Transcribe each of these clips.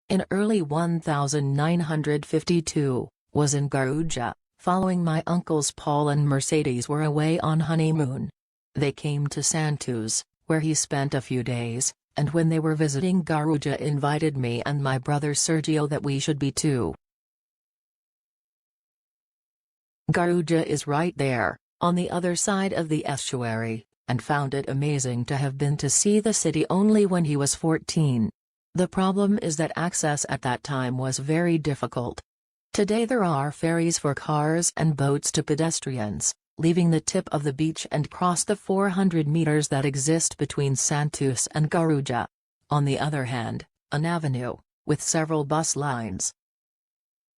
in early 1952, was in Guarujá, following my uncles Paul and Mercedes were away on honeymoon. They came to Santos, where he spent a few days, and when they were visiting Guarujá invited me and my brother Sergio that we should be too. Guarujá is right there, on the other side of the estuary, and found it amazing to have been to see the city only when he was 14. The problem is that access at that time was very difficult. Today there are ferries for cars and boats to pedestrians, leaving the tip of the beach and cross the 400 meters that exist between Santos and Guarujá. On the other hand, an avenue, with several bus lines.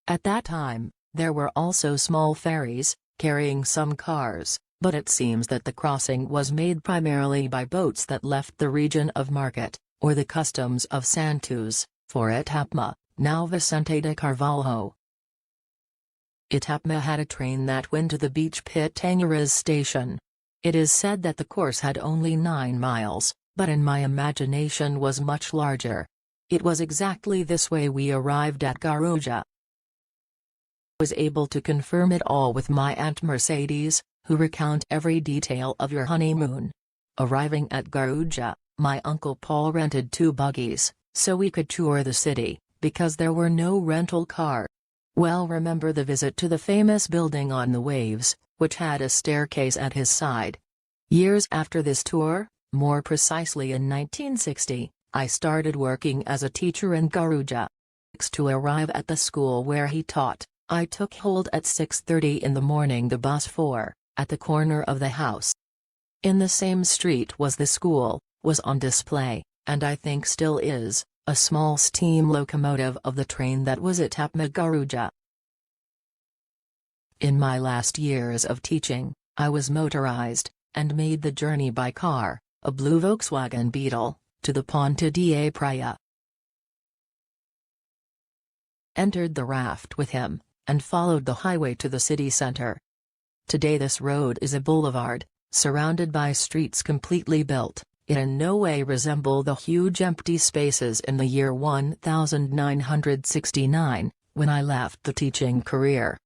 At that time, there were also small ferries, carrying some cars, but it seems that the crossing was made primarily by boats that left the region of Market, or the customs of Santos, for Itapema, now Vicente de Carvalho. Itapema had a train that went to the beach Pitangueras station. It is said that the course had only 9 miles, but in my imagination was much larger. It was exactly this way we arrived at Guarujá. Was able to confirm it all with my Aunt Mercedes, who recount every detail of your honeymoon. Arriving at Guarujá, my Uncle Paul rented 2 buggies, so we could tour the city, because there were no rental cars. Well, remember the visit to the famous building on the waves, which had a staircase at his side. Years after this tour, more precisely in 1960, I started working as a teacher in Guarujá. To arrive at the school where he taught, I took hold at 6:30 in the morning the bus 4, at the corner of the house. In the same street was the school, was on display, and I think still is, a small steam locomotive of the train that was at Itapema Guarujá. In my last years of teaching, I was motorized, and made the journey by car, a blue Volkswagen Beetle, to the Ponte da Praia. Entered the raft with him, and followed the highway to the city center. Today this road is a boulevard, surrounded by streets completely built. It in no way resemble the huge empty spaces in the year 1969, when I left the teaching career.